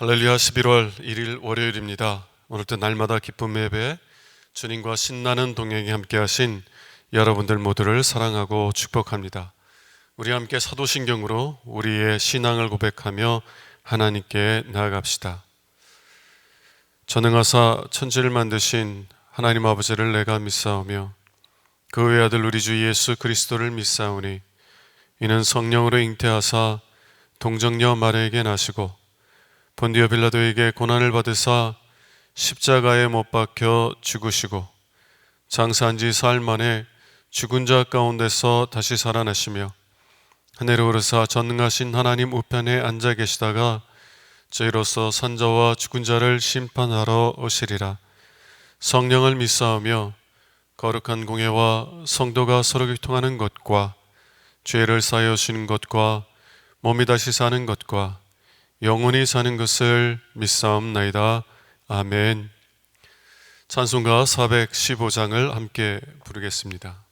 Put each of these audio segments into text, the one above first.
할렐루야. 11월 1일 월요일입니다. 오늘도 날마다 기쁨 예배, 주님과 신나는 동행에 함께 하신 여러분들 모두를 사랑하고 축복합니다. 우리 함께 사도신경으로 우리의 신앙을 고백하며 하나님께 나아갑시다. 전능하사 천지를 만드신 하나님 아버지를 내가 믿사오며 그 외아들 우리 주 예수 그리스도를 믿사오니 이는 성령으로 잉태하사 동정녀 마리아에게 나시고 본디오 빌라도에게 고난을 받으사 십자가에 못 박혀 죽으시고 장사한 지 사흘 만에 죽은 자 가운데서 다시 살아나시며 하늘에 오르사 전능하신 하나님 우편에 앉아 계시다가 저희로서 산자와 죽은 자를 심판하러 오시리라. 성령을 믿사오며 거룩한 공예와 성도가 서로 교통하는 것과 죄를 사하여 주시는 것과 몸이 다시 사는 것과 영원히 사는 것을 믿사옵나이다. 아멘. 찬송가 415장을 함께 부르겠습니다.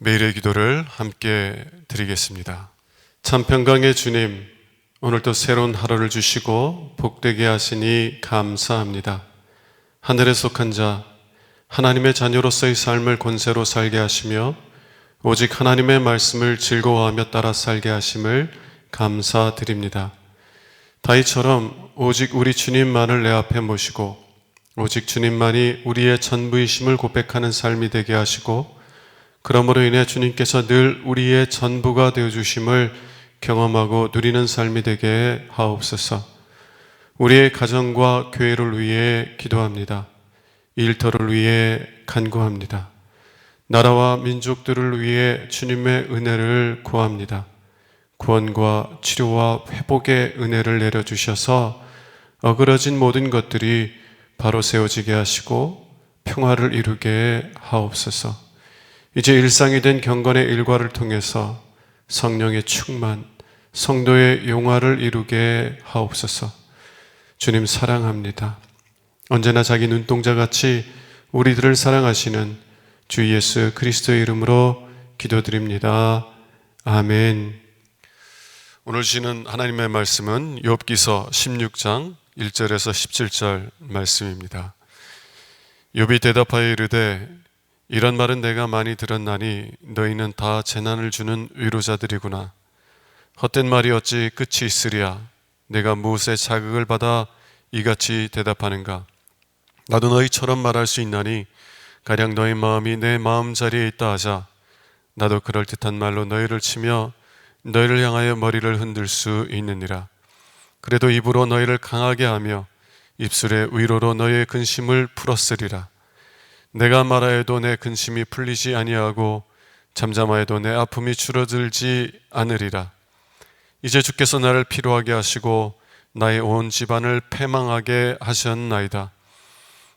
매일의 기도를 함께 드리겠습니다. 참 평강의 주님, 오늘도 새로운 하루를 주시고 복되게 하시니 감사합니다. 하늘에 속한 자, 하나님의 자녀로서의 삶을 권세로 살게 하시며 오직 하나님의 말씀을 즐거워하며 따라 살게 하심을 감사드립니다. 다윗처럼 오직 우리 주님만을 내 앞에 모시고 오직 주님만이 우리의 전부이심을 고백하는 삶이 되게 하시고 그러므로 인해 주님께서 늘 우리의 전부가 되어주심을 경험하고 누리는 삶이 되게 하옵소서. 우리의 가정과 교회를 위해 기도합니다. 일터를 위해 간구합니다. 나라와 민족들을 위해 주님의 은혜를 구합니다. 구원과 치료와 회복의 은혜를 내려주셔서 어그러진 모든 것들이 바로 세워지게 하시고 평화를 이루게 하옵소서. 이제 일상이 된 경건의 일과를 통해서 성령의 충만, 성도의 용화를 이루게 하옵소서. 주님 사랑합니다. 언제나 자기 눈동자같이 우리들을 사랑하시는 주 예수 그리스도의 이름으로 기도드립니다. 아멘. 오늘 주시는 하나님의 말씀은 욥기서 16장 1절에서 17절 말씀입니다. 욥이 대답하여 이르되 이런 말은 내가 많이 들었나니 너희는 다 재난을 주는 위로자들이구나. 헛된 말이 어찌 끝이 있으랴. 내가 무엇에 자극을 받아 이같이 대답하는가. 나도 너희처럼 말할 수 있나니 가령 너희 마음이 내 마음자리에 있다 하자. 나도 그럴듯한 말로 너희를 치며 너희를 향하여 머리를 흔들 수 있느니라. 그래도 입으로 너희를 강하게 하며 입술의 위로로 너희의 근심을 풀었으리라. 내가 말하여도 내 근심이 풀리지 아니하고 잠잠하여도 내 아픔이 줄어들지 않으리라. 이제 주께서 나를 피로하게 하시고 나의 온 집안을 패망하게 하셨나이다.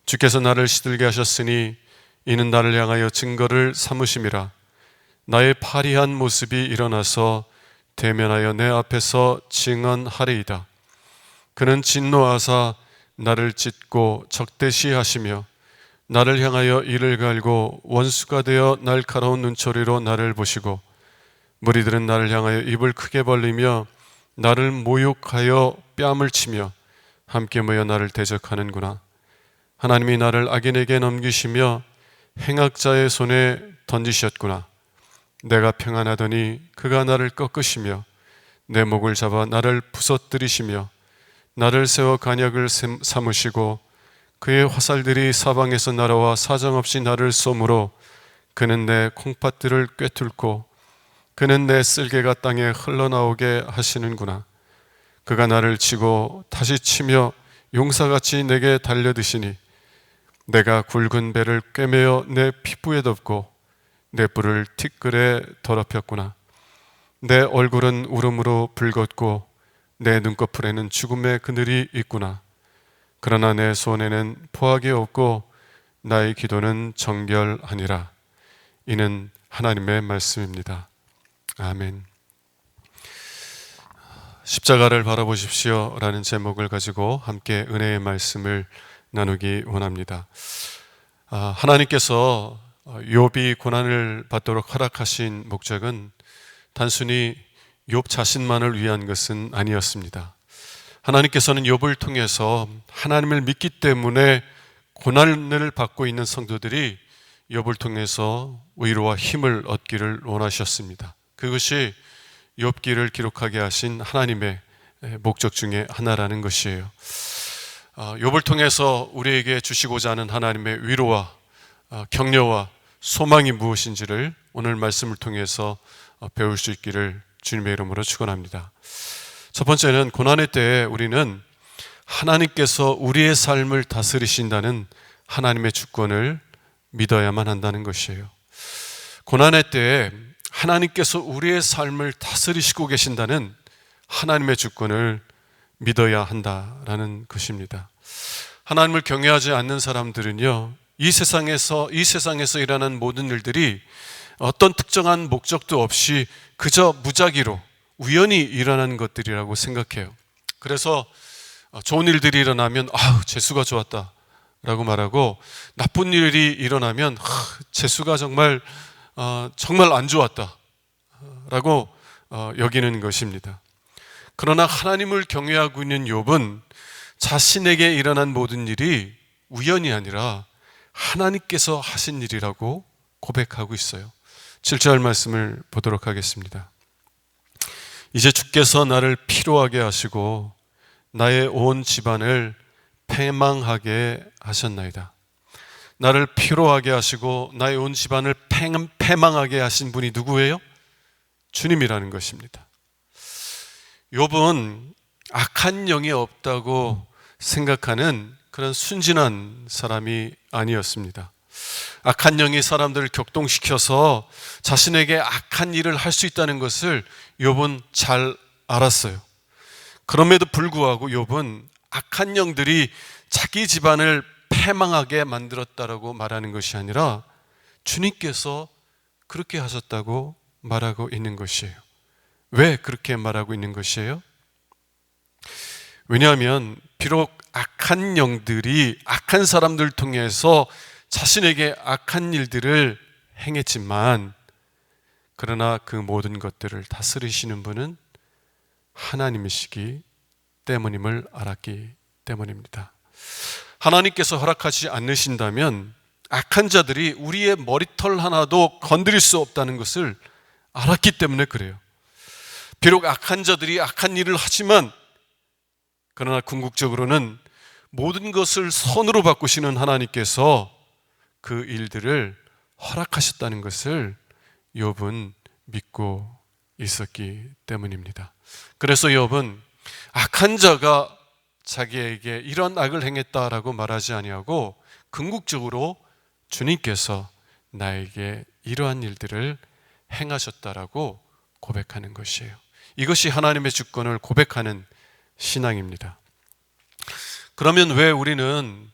주께서 나를 시들게 하셨으니 이는 나를 향하여 증거를 삼으심이라. 나의 파리한 모습이 일어나서 대면하여 내 앞에서 증언하리이다. 그는 진노하사 나를 찢고 적대시하시며 나를 향하여 이를 갈고 원수가 되어 날카로운 눈초리로 나를 보시고 무리들은 나를 향하여 입을 크게 벌리며 나를 모욕하여 뺨을 치며 함께 모여 나를 대적하는구나. 하나님이 나를 악인에게 넘기시며 행악자의 손에 던지셨구나. 내가 평안하더니 그가 나를 꺾으시며 내 목을 잡아 나를 부서뜨리시며 나를 세워 간역을 삼으시고 그의 화살들이 사방에서 날아와 사정없이 나를 쏘므로 그는 내 콩팥들을 꿰뚫고 그는 내 쓸개가 땅에 흘러나오게 하시는구나. 그가 나를 치고 다시 치며 용사같이 내게 달려드시니 내가 굵은 배를 꿰매어 내 피부에 덮고 내 뿔을 티끌에 더럽혔구나. 내 얼굴은 울음으로 붉었고 내 눈꺼풀에는 죽음의 그늘이 있구나. 그러나 내 손에는 포악이 없고 나의 기도는 정결하니라. 이는 하나님의 말씀입니다. 아멘. 십자가를 바라보십시오 라는 제목을 가지고 함께 은혜의 말씀을 나누기 원합니다. 하나님께서 욥이 고난을 받도록 허락하신 목적은 단순히 욥 자신만을 위한 것은 아니었습니다. 하나님께서는 욥을 통해서 하나님을 믿기 때문에 고난을 받고 있는 성도들이 욥을 통해서 위로와 힘을 얻기를 원하셨습니다. 그것이 욥기를 기록하게 하신 하나님의 목적 중에 하나라는 것이에요. 욥을 통해서 우리에게 주시고자 하는 하나님의 위로와 격려와 소망이 무엇인지를 오늘 말씀을 통해서 배울 수 있기를 주님의 이름으로 축원합니다. 첫 번째는 고난의 때에 우리는 하나님께서 우리의 삶을 다스리신다는 하나님의 주권을 믿어야만 한다는 것이에요. 고난의 때에 하나님께서 우리의 삶을 다스리시고 계신다는 하나님의 주권을 믿어야 한다라는 것입니다. 하나님을 경외하지 않는 사람들은요, 이 세상에서 일어나는 모든 일들이 어떤 특정한 목적도 없이 그저 무작위로 우연히 일어나는 것들이라고 생각해요. 그래서 좋은 일들이 일어나면 재수가 좋았다 라고 말하고, 나쁜 일이 일어나면 재수가 정말 안 좋았다 라고 여기는 것입니다. 그러나 하나님을 경외하고 있는 욥은 자신에게 일어난 모든 일이 우연이 아니라 하나님께서 하신 일이라고 고백하고 있어요. 7절 말씀을 보도록 하겠습니다. 이제 주께서 나를 피로하게 하시고 나의 온 집안을 패망하게 하셨나이다. 나를 피로하게 하시고 나의 온 집안을 패망하게 하신 분이 누구예요? 주님이라는 것입니다. 욥은 악한 영이 없다고 생각하는 그런 순진한 사람이 아니었습니다. 악한 영이 사람들을 격동시켜서 자신에게 악한 일을 할 수 있다는 것을 욥은 잘 알았어요. 그럼에도 불구하고 욥은 악한 영들이 자기 집안을 패망하게 만들었다라고 말하는 것이 아니라 주님께서 그렇게 하셨다고 말하고 있는 것이에요. 왜 그렇게 말하고 있는 것이에요? 왜냐하면 비록 악한 영들이 악한 사람들을 통해서 자신에게 악한 일들을 행했지만, 그러나 그 모든 것들을 다스리시는 분은 하나님이시기 때문임을 알았기 때문입니다. 하나님께서 허락하지 않으신다면 악한 자들이 우리의 머리털 하나도 건드릴 수 없다는 것을 알았기 때문에 그래요. 비록 악한 자들이 악한 일을 하지만 그러나 궁극적으로는 모든 것을 선으로 바꾸시는 하나님께서 그 일들을 허락하셨다는 것을 욥은 믿고 있었기 때문입니다. 그래서 욥은 악한 자가 자기에게 이런 악을 행했다라고 말하지 아니하고 궁극적으로 주님께서 나에게 이러한 일들을 행하셨다라고 고백하는 것이에요. 이것이 하나님의 주권을 고백하는 신앙입니다. 그러면 왜 우리는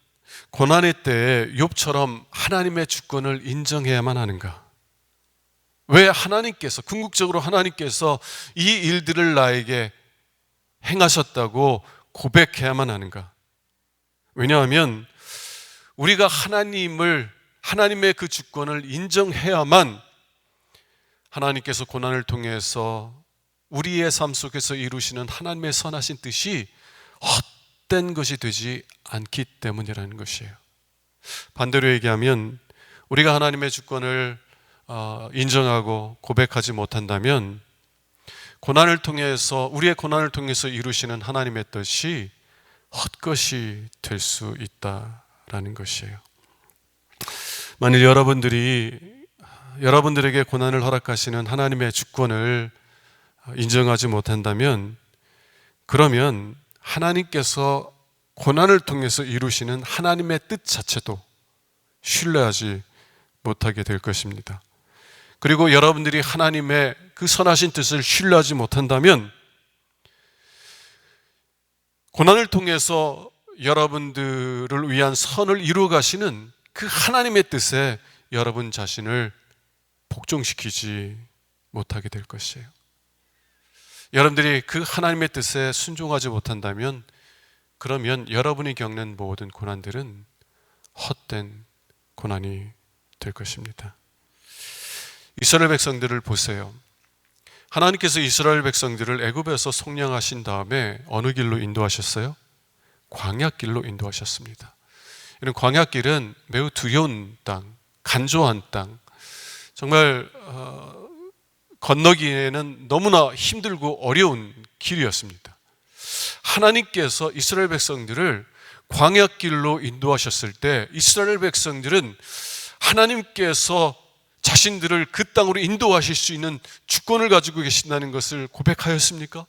고난의 때에 욥처럼 하나님의 주권을 인정해야만 하는가? 왜 하나님께서, 궁극적으로 하나님께서 이 일들을 나에게 행하셨다고 고백해야만 하는가? 왜냐하면 우리가 하나님의 그 주권을 인정해야만 하나님께서 고난을 통해서 우리의 삶 속에서 이루시는 하나님의 선하신 뜻이 헛된 것이 되지 않기 때문이라는 것이에요. 반대로 얘기하면 우리가 하나님의 주권을 인정하고 고백하지 못한다면 우리의 고난을 통해서 이루시는 하나님의 뜻이 헛것이 될 수 있다라는 것이에요. 만일 여러분들에게 고난을 허락하시는 하나님의 주권을 인정하지 못한다면 그러면 하나님께서 고난을 통해서 이루시는 하나님의 뜻 자체도 신뢰하지 못하게 될 것입니다. 그리고 여러분들이 하나님의 그 선하신 뜻을 신뢰하지 못한다면 고난을 통해서 여러분들을 위한 선을 이루어 가시는 그 하나님의 뜻에 여러분 자신을 복종시키지 못하게 될 것이에요. 여러분들이 그 하나님의 뜻에 순종하지 못한다면 그러면 여러분이 겪는 모든 고난들은 헛된 고난이 될 것입니다. 이스라엘 백성들을 보세요. 하나님께서 이스라엘 백성들을 애굽에서 속량하신 다음에 어느 길로 인도하셨어요? 광야길로 인도하셨습니다. 이런 광야길은 매우 두려운 땅, 간조한 땅, 정말 건너기에는 너무나 힘들고 어려운 길이었습니다. 하나님께서 이스라엘 백성들을 광야길로 인도하셨을 때 이스라엘 백성들은 하나님께서 자신들을 그 땅으로 인도하실 수 있는 주권을 가지고 계신다는 것을 고백하였습니까?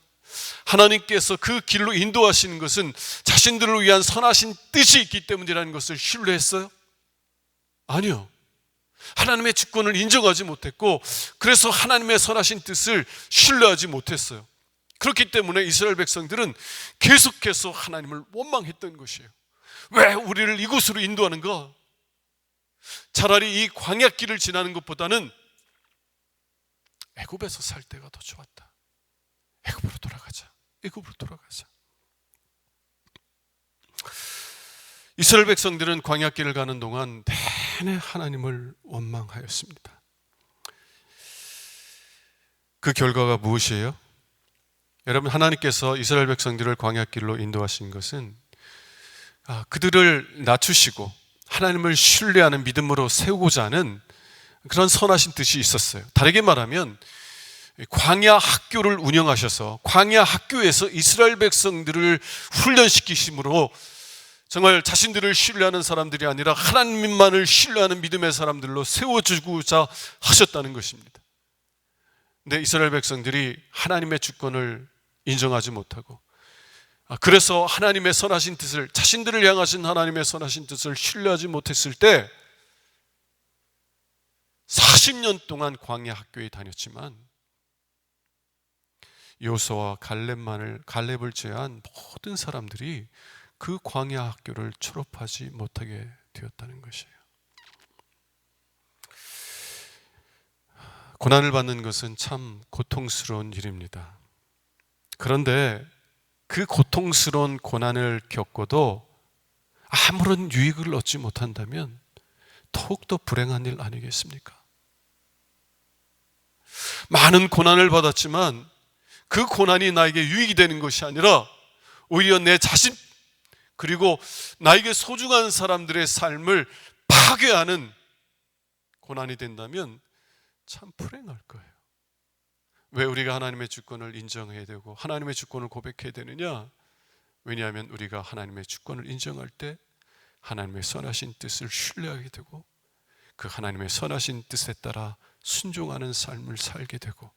하나님께서 그 길로 인도하시는 것은 자신들을 위한 선하신 뜻이 있기 때문이라는 것을 신뢰했어요? 아니요. 하나님의 주권을 인정하지 못했고 그래서 하나님의 선하신 뜻을 신뢰하지 못했어요. 그렇기 때문에 이스라엘 백성들은 계속해서 하나님을 원망했던 것이에요. 왜 우리를 이곳으로 인도하는가? 차라리 이 광야길을 지나는 것보다는 애굽에서 살 때가 더 좋았다. 애굽으로 돌아가자. 이스라엘 백성들은 광야길을 가는 동안 내내 하나님을 원망하였습니다. 그 결과가 무엇이에요? 여러분, 하나님께서 이스라엘 백성들을 광야길로 인도하신 것은 그들을 낮추시고 하나님을 신뢰하는 믿음으로 세우고자 하는 그런 선하신 뜻이 있었어요. 다르게 말하면 광야 학교를 운영하셔서 광야 학교에서 이스라엘 백성들을 훈련시키심으로 정말 자신들을 신뢰하는 사람들이 아니라 하나님만을 신뢰하는 믿음의 사람들로 세워주고자 하셨다는 것입니다. 근데 이스라엘 백성들이 하나님의 주권을 인정하지 못하고 그래서 하나님의 선하신 뜻을, 자신들을 향하신 하나님의 선하신 뜻을 신뢰하지 못했을 때 40년 동안 광야 학교에 다녔지만 여호수아와 갈렙을 제외한 모든 사람들이 그 광야 학교를 졸업하지 못하게 되었다는 것이에요. 고난을 받는 것은 참 고통스러운 일입니다. 그런데 그 고통스러운 고난을 겪어도 아무런 유익을 얻지 못한다면 더욱더 불행한 일 아니겠습니까? 많은 고난을 받았지만 그 고난이 나에게 유익이 되는 것이 아니라 오히려 내 자신 그리고 나에게 소중한 사람들의 삶을 파괴하는 고난이 된다면 참 불행할 거예요. 왜 우리가 하나님의 주권을 인정해야 되고 하나님의 주권을 고백해야 되느냐? 왜냐하면 우리가 하나님의 주권을 인정할 때 하나님의 선하신 뜻을 신뢰하게 되고 그 하나님의 선하신 뜻에 따라 순종하는 삶을 살게 되고,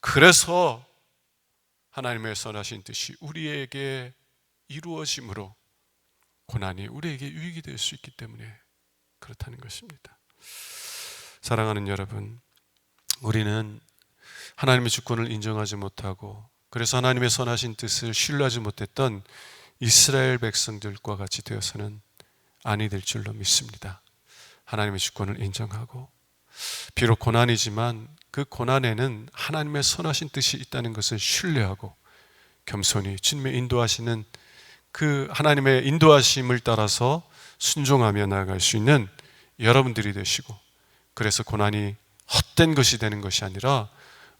그래서 하나님의 선하신 뜻이 우리에게 이루어짐으로 고난이 우리에게 유익이 될 수 있기 때문에 그렇다는 것입니다. 사랑하는 여러분, 우리는 하나님의 주권을 인정하지 못하고 그래서 하나님의 선하신 뜻을 신뢰하지 못했던 이스라엘 백성들과 같이 되어서는 아니 될 줄로 믿습니다. 하나님의 주권을 인정하고 비록 고난이지만 그 고난에는 하나님의 선하신 뜻이 있다는 것을 신뢰하고 겸손히 주님의 인도하시는 그 하나님의 인도하심을 따라서 순종하며 나아갈 수 있는 여러분들이 되시고, 그래서 고난이 헛된 것이 되는 것이 아니라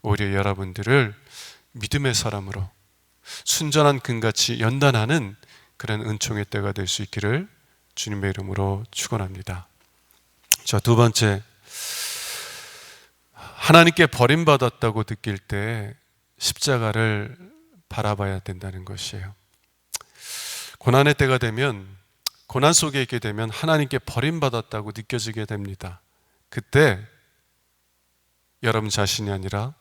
오히려 여러분들을 믿음의 사람으로 순전한 금같이 연단하는 그런 은총의 때가 될 수 있기를 주님의 이름으로 축원합니다. 자, 두 번째, 하나님께 버림받았다고 느낄 때 십자가를 바라봐야 된다는 것이에요. 고난의 때가 되면, 고난 속에 있게 되면 하나님께 버림받았다고 느껴지게 됩니다. 그때 여러분 자신이 아니라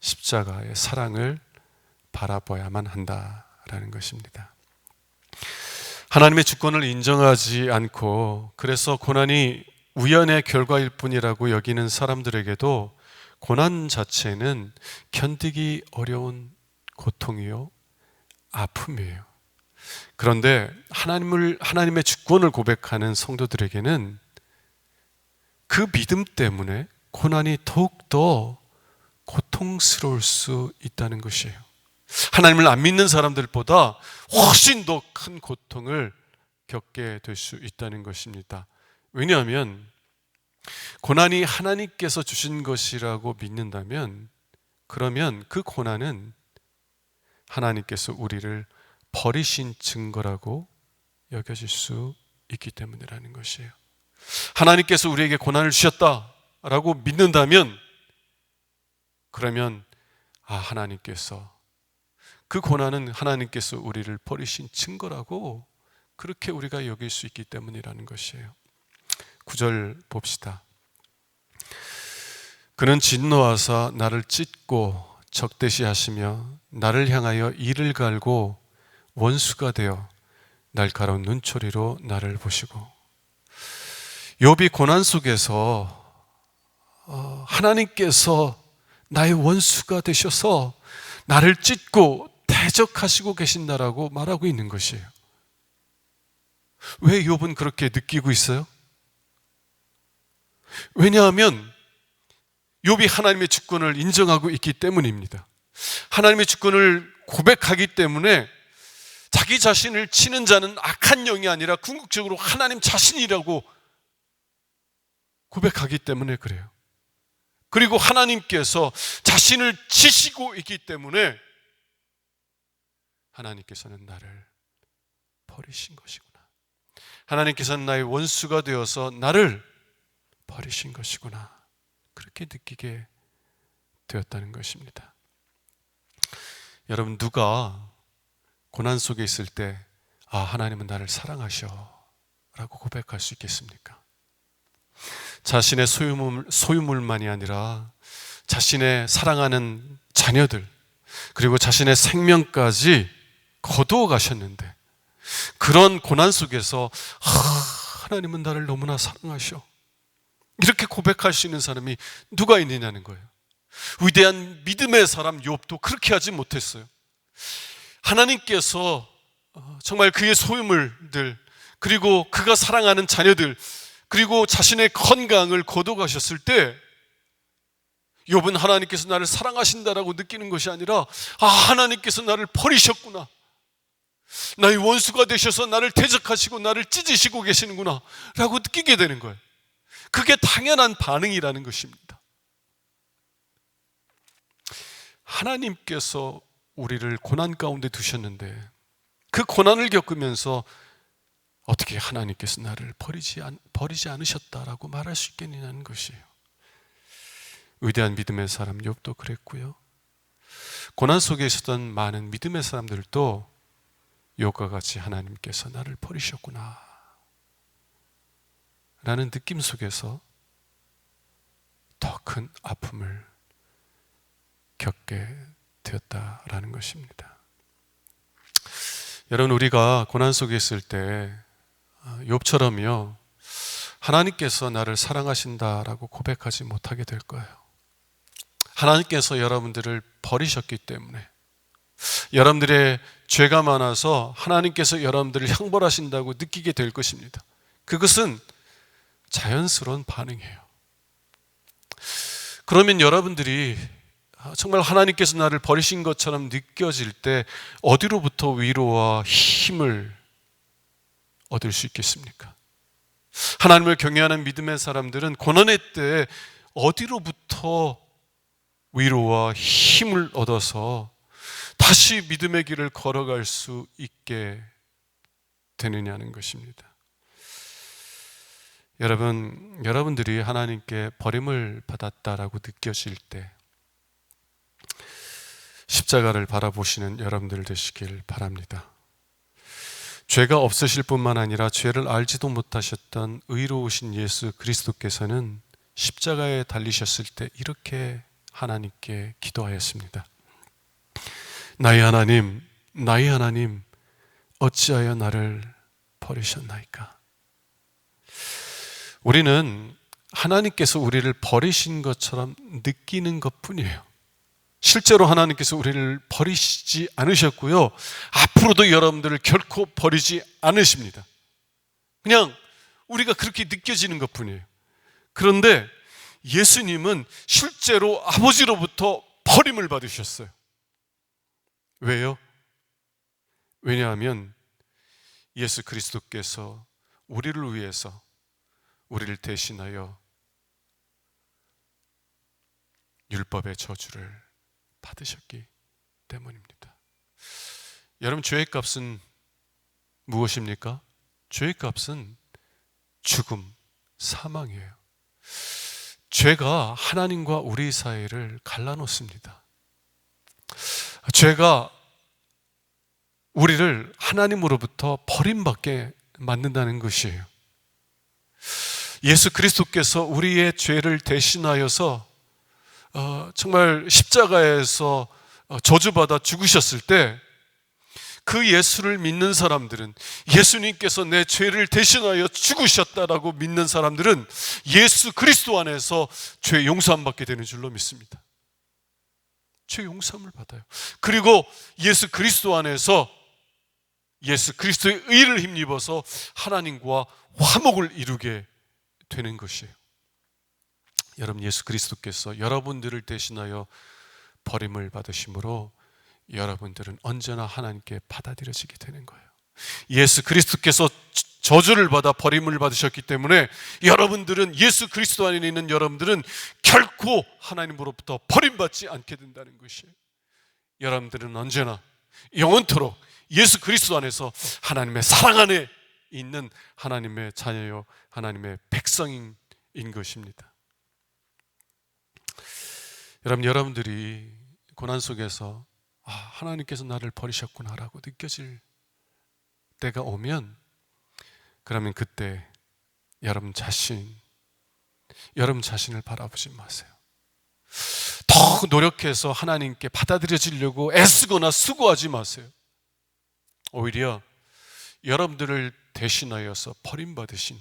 십자가의 사랑을 바라봐야만 한다라는 것입니다. 하나님의 주권을 인정하지 않고 그래서 고난이 우연의 결과일 뿐이라고 여기는 사람들에게도 고난 자체는 견디기 어려운 고통이요, 아픔이에요. 그런데 하나님의 주권을 고백하는 성도들에게는 그 믿음 때문에 고난이 더욱더 고통스러울 수 있다는 것이에요. 하나님을 안 믿는 사람들보다 훨씬 더 큰 고통을 겪게 될 수 있다는 것입니다. 왜냐하면 고난이 하나님께서 주신 것이라고 믿는다면, 그러면 그 고난은 하나님께서 우리를 버리신 증거라고 여겨질 수 있기 때문이라는 것이에요. 하나님께서 우리에게 고난을 주셨다라고 믿는다면, 그러면 하나님께서, 그 고난은 하나님께서 우리를 버리신 증거라고 그렇게 우리가 여길 수 있기 때문이라는 것이에요. 9절 봅시다. 그는 진노하사 나를 찢고 적대시 하시며 나를 향하여 이를 갈고 원수가 되어 날카로운 눈초리로 나를 보시고. 욥이 고난 속에서 하나님께서 나의 원수가 되셔서 나를 찢고 대적하시고 계신다라고 말하고 있는 것이에요. 왜 욥은 그렇게 느끼고 있어요? 왜냐하면 욥이 하나님의 주권을 인정하고 있기 때문입니다. 하나님의 주권을 고백하기 때문에 자기 자신을 치는 자는 악한 영이 아니라 궁극적으로 하나님 자신이라고 고백하기 때문에 그래요. 그리고 하나님께서 자신을 치시고 있기 때문에 하나님께서는 나를 버리신 것이구나, 하나님께서는 나의 원수가 되어서 나를 버리신 것이구나, 그렇게 느끼게 되었다는 것입니다. 여러분, 누가 고난 속에 있을 때 하나님은 나를 사랑하셔 라고 고백할 수 있겠습니까? 자신의 소유물만이 아니라 자신의 사랑하는 자녀들, 그리고 자신의 생명까지 거두어 가셨는데, 그런 고난 속에서 하나님은 나를 너무나 사랑하셔, 이렇게 고백할 수 있는 사람이 누가 있느냐는 거예요. 위대한 믿음의 사람 욥도 그렇게 하지 못했어요. 하나님께서 정말 그의 소유물들, 그리고 그가 사랑하는 자녀들, 그리고 자신의 건강을 거둬 가셨을 때 욥은 하나님께서 나를 사랑하신다라고 느끼는 것이 아니라 하나님께서 나를 버리셨구나, 나의 원수가 되셔서 나를 대적하시고 나를 찢으시고 계시는구나 라고 느끼게 되는 거예요. 그게 당연한 반응이라는 것입니다. 하나님께서 우리를 고난 가운데 두셨는데 그 고난을 겪으면서 어떻게 하나님께서 나를 버리지 않으셨다라고 말할 수 있겠느냐는 것이에요. 위대한 믿음의 사람 욥도 그랬고요. 고난 속에 있었던 많은 믿음의 사람들도 욥과 같이 하나님께서 나를 버리셨구나 라는 느낌 속에서 더 큰 아픔을 겪게 되었다라는 것입니다. 여러분, 우리가 고난 속에 있을 때 욥처럼요, 하나님께서 나를 사랑하신다라고 고백하지 못하게 될 거예요. 하나님께서 여러분들을 버리셨기 때문에, 여러분들의 죄가 많아서 하나님께서 여러분들을 형벌하신다고 느끼게 될 것입니다. 그것은 자연스러운 반응이에요. 그러면 여러분들이 정말 하나님께서 나를 버리신 것처럼 느껴질 때 어디로부터 위로와 힘을 얻을 수 있겠습니까? 하나님을 경외하는 믿음의 사람들은 고난의 때 어디로부터 위로와 힘을 얻어서 다시 믿음의 길을 걸어갈 수 있게 되느냐는 것입니다. 여러분들이 하나님께 버림을 받았다라고 느껴질 때 십자가를 바라보시는 여러분들 되시길 바랍니다. 죄가 없으실 뿐만 아니라 죄를 알지도 못하셨던 의로우신 예수 그리스도께서는 십자가에 달리셨을 때 이렇게 하나님께 기도하였습니다. 나의 하나님, 어찌하여 나를 버리셨나이까? 우리는 하나님께서 우리를 버리신 것처럼 느끼는 것뿐이에요. 실제로 하나님께서 우리를 버리시지 않으셨고요, 앞으로도 여러분들을 결코 버리지 않으십니다. 그냥 우리가 그렇게 느껴지는 것뿐이에요. 그런데 예수님은 실제로 아버지로부터 버림을 받으셨어요. 왜요? 왜냐하면 예수 그리스도께서 우리를 위해서 우리를 대신하여 율법의 저주를 받으셨기 때문입니다. 여러분, 죄의 값은 무엇입니까? 죄의 값은 죽음, 사망이에요. 죄가 하나님과 우리 사이를 갈라놓습니다. 죄가 우리를 하나님으로부터 버림받게 만든다는 것이에요. 예수 그리스도께서 우리의 죄를 대신하여서 정말 십자가에서 저주받아 죽으셨을 때 그 예수를 믿는 사람들은, 예수님께서 내 죄를 대신하여 죽으셨다라고 믿는 사람들은 예수 그리스도 안에서 죄 용서함 받게 되는 줄로 믿습니다. 죄 용서함을 받아요. 그리고 예수 그리스도 안에서 예수 그리스도의 의를 힘입어서 하나님과 화목을 이루게 되는 것이에요. 여러분, 예수 그리스도께서 여러분들을 대신하여 버림을 받으심으로 여러분들은 언제나 하나님께 받아들여지게 되는 거예요. 예수 그리스도께서 저주를 받아 버림을 받으셨기 때문에 여러분들은, 예수 그리스도 안에 있는 여러분들은 결코 하나님으로부터 버림받지 않게 된다는 것이에요. 여러분들은 언제나 영원토록 예수 그리스도 안에서 하나님의 사랑 안에 있는 하나님의 자녀요, 하나님의 백성인 것입니다. 여러분들이 고난 속에서 하나님께서 나를 버리셨구나라고 느껴질 때가 오면, 그러면 그때 여러분 자신을 바라보지 마세요. 더 노력해서 하나님께 받아들여지려고 애쓰거나 수고하지 마세요. 오히려 여러분들을 대신하여서 버림받으신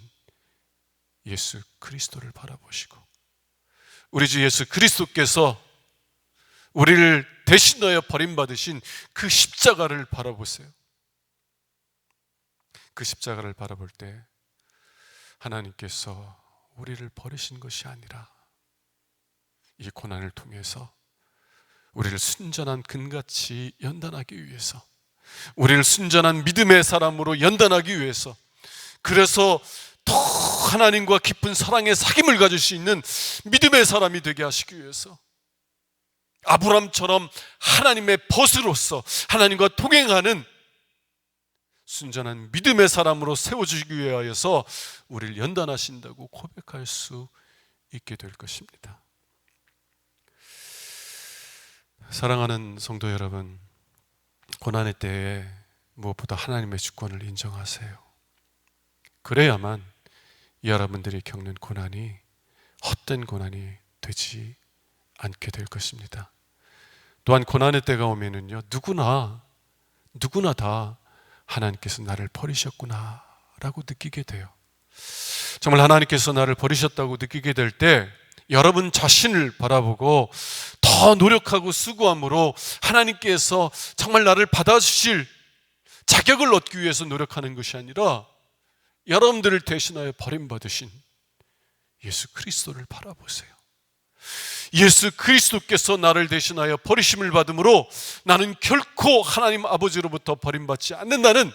예수 그리스도를 바라보시고, 우리 주 예수 그리스도께서 우리를 대신하여 버림받으신 그 십자가를 바라보세요. 그 십자가를 바라볼 때 하나님께서 우리를 버리신 것이 아니라 이 고난을 통해서 우리를 순전한 금같이 연단하기 위해서, 우리를 순전한 믿음의 사람으로 연단하기 위해서, 그래서 더 하나님과 깊은 사랑의 사귐을 가질 수 있는 믿음의 사람이 되게 하시기 위해서, 아브람처럼 하나님의 벗으로서 하나님과 동행하는 순전한 믿음의 사람으로 세워주기 위하여서 우리를 연단하신다고 고백할 수 있게 될 것입니다. 사랑하는 성도 여러분, 고난의 때에 무엇보다 하나님의 주권을 인정하세요. 그래야만 여러분들이 겪는 고난이 헛된 고난이 되지 않게 될 것입니다. 또한 고난의 때가 오면은요, 누구나 다 하나님께서 나를 버리셨구나 라고 느끼게 돼요. 정말 하나님께서 나를 버리셨다고 느끼게 될 때 여러분 자신을 바라보고 더 노력하고 수고함으로 하나님께서 정말 나를 받아주실 자격을 얻기 위해서 노력하는 것이 아니라 여러분들을 대신하여 버림받으신 예수 그리스도를 바라보세요. 예수 그리스도께서 나를 대신하여 버리심을 받음으로 나는 결코 하나님 아버지로부터 버림받지 않는다는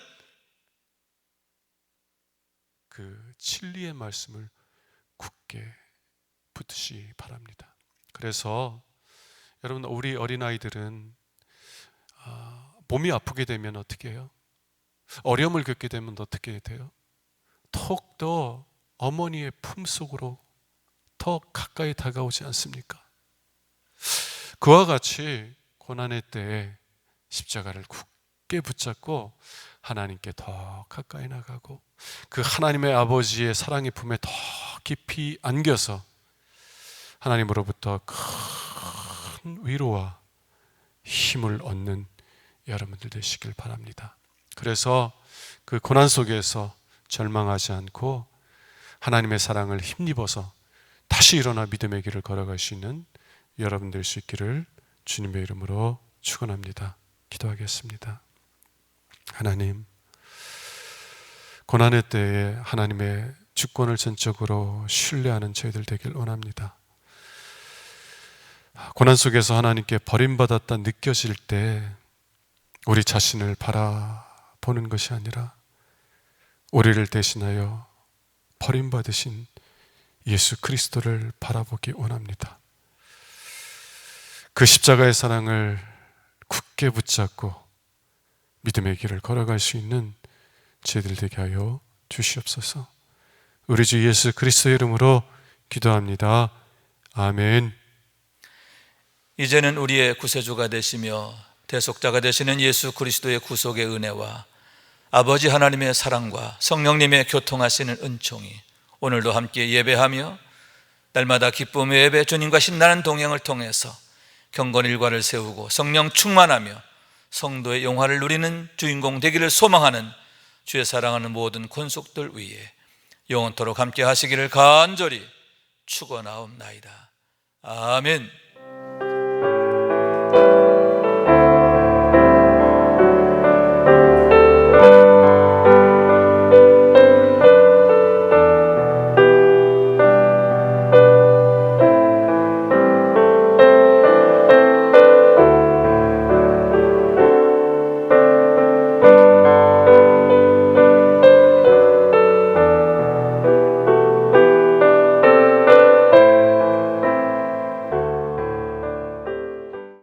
그 진리의 말씀을 굳게 붙으시 바랍니다. 그래서 여러분, 우리 어린아이들은 몸이 아프게 되면 어떻게 해요? 어려움을 겪게 되면 어떻게 돼요? 더욱더 어머니의 품속으로 더 가까이 다가오지 않습니까? 그와 같이 고난의 때에 십자가를 굳게 붙잡고 하나님께 더 가까이 나가고 그 하나님의 아버지의 사랑의 품에 더 깊이 안겨서 하나님으로부터 큰 위로와 힘을 얻는 여러분들 되시길 바랍니다. 그래서 그 고난 속에서 절망하지 않고 하나님의 사랑을 힘입어서 다시 일어나 믿음의 길을 걸어갈 수 있는 여러분 될 수 있기를 주님의 이름으로 축원합니다. 기도하겠습니다. 하나님, 고난의 때에 하나님의 주권을 전적으로 신뢰하는 저희들 되길 원합니다. 고난 속에서 하나님께 버림받았다 느껴질 때 우리 자신을 바라보는 것이 아니라 우리를 대신하여 버림받으신 예수 그리스도를 바라보기 원합니다. 그 십자가의 사랑을 굳게 붙잡고 믿음의 길을 걸어갈 수 있는 저희들 되게 하여 주시옵소서. 우리 주 예수 그리스도의 이름으로 기도합니다. 아멘. 이제는 우리의 구세주가 되시며 대속자가 되시는 예수 그리스도의 구속의 은혜와 아버지 하나님의 사랑과 성령님의 교통하시는 은총이 오늘도 함께 예배하며 날마다 기쁨의 예배 주님과 신나는 동행을 통해서 경건 일과를 세우고 성령 충만하며 성도의 영화를 누리는 주인공 되기를 소망하는 주의 사랑하는 모든 권속들 위에 영원토록 함께 하시기를 간절히 축원하옵나이다. 아멘.